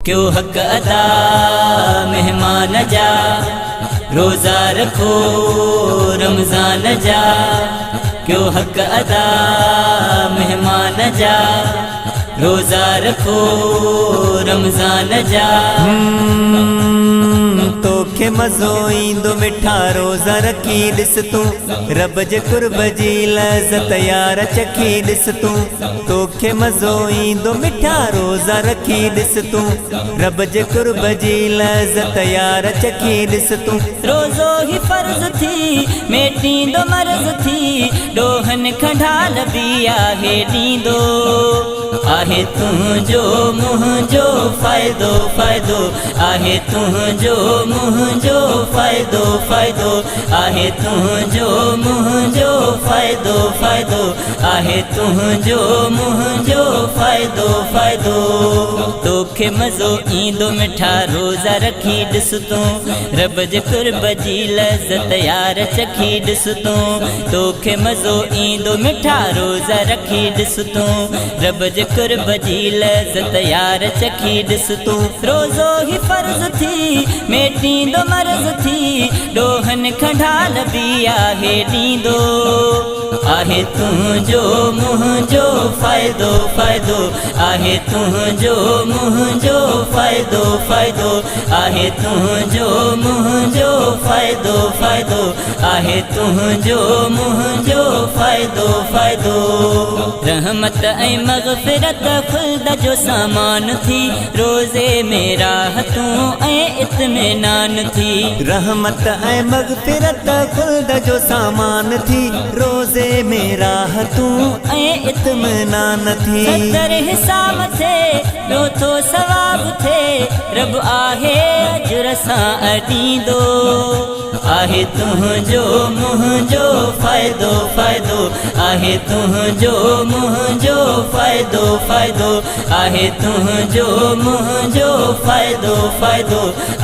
क्यों हक अदा मेहमान जा, रोज़ा रखो रमज़ान जा। क्यों हक अदा मेहमान जा, रोज़ा रखो रमज़ान जा। तोखे मज़ो ईंदो मिठा रोज़ा रखी ॾिस तूं, रब जे कुर्ब जी लज़्ज़त यार चखी ॾिस तूं। तोखे मज़ो ईंदो मिठा रोज़ा रखी ॾिस तूं, रब जे कुर्ब जी लज़्ज़त यार चखी ॾिस तूं। रोज़ो ही फ़र्ज़ थी मेटींदो मर्ज़ थी, ॾोहन खंडाल बि आहे ॾींदो। आहे तुंहिंजो मुंहिंजो फ़ाइदो फ़ाइदो, आहे तुंहिंजो मुंहिंजो फ़ाइदो फ़ाइदो, आहे तुंहिंजो मुंहिंजो फ़ाइदो फ़ाइदो, आहे तुंहिंजो मुंहिंजो फ़ाइदो फ़ाइदो। तोखे मज़ो ईंदो मिठा रोज़ा रखी ॾिस तूं, रब जे कुर्ब जी लज़्ज़त यार चखी ॾिस तूं। तोखे मज़ो ईंदो मिठा रोज़ा रखी ॾिस तूं, रब जे कुर्ब जी लज़्ज़त यार चखी ॾिस तूं। रोज़ो ही फ़र्ज़ थी मेटींदो मर्ज़ थी, ॾोहन खंडाल बि आहे ॾींदो। आहे तुंहिंजो मुंहिंजो फ़ाइदो फ़ाइदो, आहे तुंहिंजो मुंहिंजो फ़ाइदो फ़ाइदो, आहे तुंहिंजो मुंहिंजो फ़ाइदो फ़ाइदो, आहे तुंहिंजो मुंहिंजो फ़ाइदो फ़ाइदो। रहमत ऐं मग़फ़िरत ख़ुल्द जो सामान थी, रोज़े में राहतूं ऐं इत्मिनान थी। रहमत ऐं मग़फ़िरत ख़ुल्द जो सामान थी, रोज़े में राहतूं ऐं इत्मिनान थी। 70 हिसाब थे ॿियो थो सवाब थे, रब आहे अजर सां अॾींदो। आहे तुंहिंजो मुंहिंजो फ़ाइदो फ़ाइदो, आहे तुंहिंजो मुंहिंजो फ़ाइदो फ़ाइदो, आहे तुंहिंजो मुंहिंजो फ़ाइदो फ़ाइदो,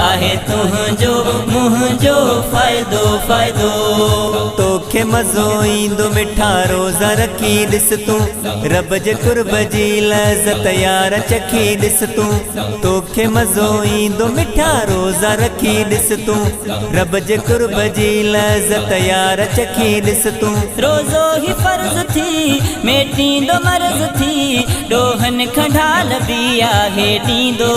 आहे तुंहिंजो मुंहिंजो फ़ाइदो फ़ाइदो। तोखे मज़ो ईंदो मिठा रोज़ा रखी ॾिस तूं, रब जे कुर्ब जी लज़्ज़त यार चखी ॾिस तूं। तोखे मज़ो ईंदो मिठा रोज़ा रखी ॾिस तूं, रब जे कुर्ब जी लज़्ज़त यार चखी ॾिस तूं। रोज़ो ही फ़र्ज़ थी मेटींदो मर्ज़ थी, ॾोहन खंडाल बि आहे ॾींदो।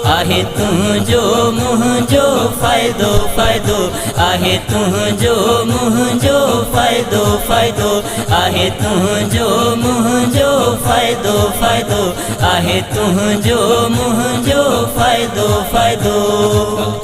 आहे तुंहिंजो मुंहिंजो फ़ाइदो फ़ाइदो, आहे तुंहिंजो मुंहिंजो फ़ाइदो फ़ाइदो, आहे तुंहिंजो मुंहिंजो फ़ाइदो फ़ाइदो, आहे तुंहिंजो मुंहिंजो फ़ाइदो फ़ाइदो।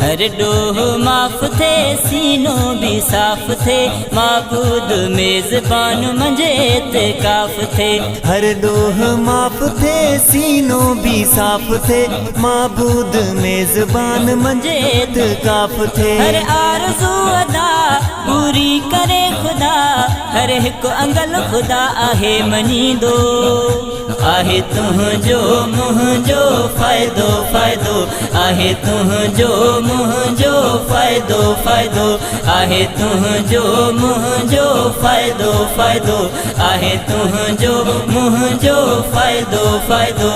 हर ॾोह माफ़ थे सीनो भी साफ़ थे, माबूद मेज़बान मंझे इत्काफ़ थे। हर ॾोह माफ़ थे सीनो भी साफ़ थे, माबूद मेज़बान मंझे इत्काफ़ थे। हर आरज़ू अदा पूरी करे ख़ुदा, हर हिकु अंगल ख़ुदा आहे मञींदो। आहे तुंहिंजो मुंहिंजो फ़ाइदो फ़ाइदो, आहे तुंहिंजो मुंहिंजो फ़ाइदो फ़ाइदो, आहे तुंहिंजो मुंहिंजो फ़ाइदो फ़ाइदो, आहे तुंहिंजो मुंहिंजो फ़ाइदो फ़ाइदो।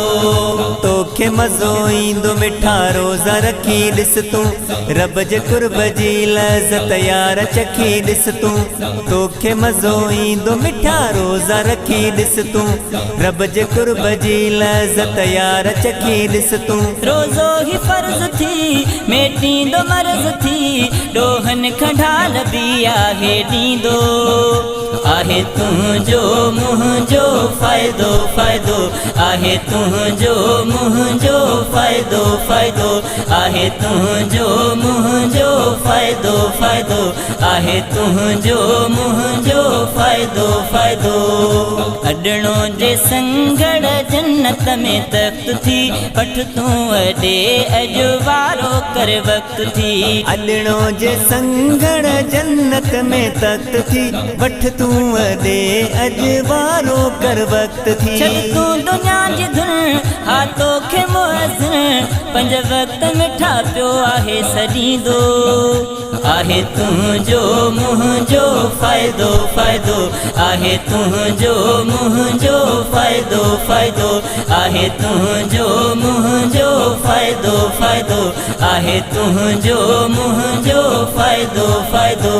तोखे मज़ो ईंदो मिठा रोज़ा रखी ॾिस तूं, रब जे कुर्ब जी लज़्ज़त यार चखी ॾिस तूं। तोखे मज़ो ईंदो मिठा रोज़ा रखी ॾिस तूं, रब जे कुर्ब जी लज़्ज़त यार चखी ॾिस तूं। रोज़ो ही फ़र्ज़ थी मेटींदो मर्ज़ थी, ॾोहन खंडाल बि आहे ॾींदो। आहे तुंहिंजो मुंहिंजो फ़ाइदो फ़ाइदो, आहे तुंहिंजो मुंहिंजो फ़ाइदो फ़ाइदो, आहे तुंहिंजो मुंहिंजो फ़ाइदो फ़ाइदो, आहे तुंहिंजो मुंहिंजो फ़ाइदो फ़ाइदो। अॾणो जे संगड़ जन्नत में तख़्त थी, पठ तूं अॾे अॼु वारो कर वक़्त थी। अॾणो जे संगड़ जन्नत में तख़्त थी, वठ तूं अॾे अॼु वारो कर वक़्त थी। छॾ तूं दुनिया जी धुन हा तोखे मुअज़्ज़िन, पंज वक़्त मिठा पियो आहे सॾींदो। आहे तुझो मुझो फायदो फायदो आहे तुझो मुझो फायदो फायदो आहे तुझो मुझो फायदो फायदो आहे तुझो मुझो फायदो फायदो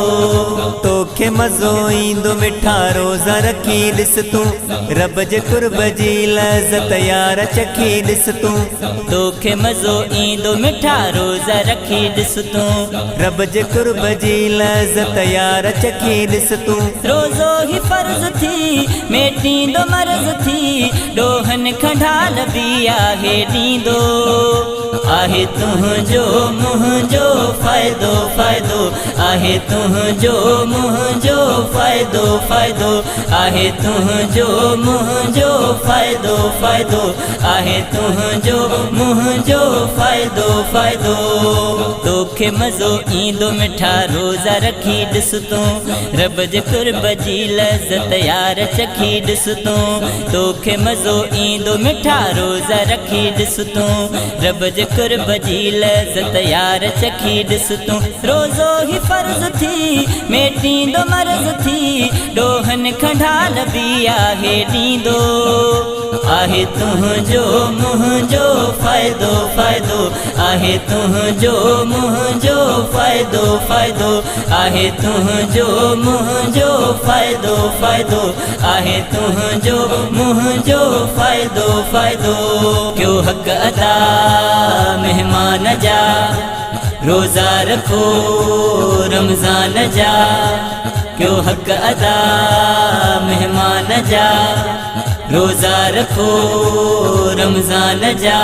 तोखे मज़ो ईंदो मिठा रोज़ा रखी ॾिस तूं रब जे कुर्ब जी लज़त यार चखी ॾिस तूं तोखे मज़ो ईंदो मिठा रोज़ा रखी ॾिस तूं रब जे कुर्ब जी लज़त यार चखी ॾिस तूं रोज़ो ही फर्ज़ थी मेटींदो मर्ज़ थी ॾोहनि खंडाल बि आहे ॾींदो आहे तुझो मुझो फायदो फायदो आहे तुझो मुझो फायदो फायदो आहे तुझो मुझो फायदो फायदो आहे तुझो मुझो फायदो फायदो तोखे मज़ो ईंदो मिठा रोज़ा रखी ॾिस तूं रब जे कुर्ब जी लज़त यार चखी ॾिस तूं तोखे मज़ो ईंदो मिठा रोज़ा रखी ॾिस तूं रब जे कुर्ब जी लज़त यार चखी ॾिस तूं रोज़ो ही फर्ज़ थी मेटींदो मर्ज़ थी ॾोहनि खंडाल बि आहे ॾींदो आहे तुझो मुझो फायदो फायदो आहे तुझो मुझो फायदो फायदो आहे तुझो मुझो फायदो फायदो आहे तुझो मुझो फायदो फायदो क्यों हक अदा मेहमान जा रोज़ा रखो रमज़ान जा क्यों हक अदा मेहमान जा रोज़ा रखो रमज़ान जा।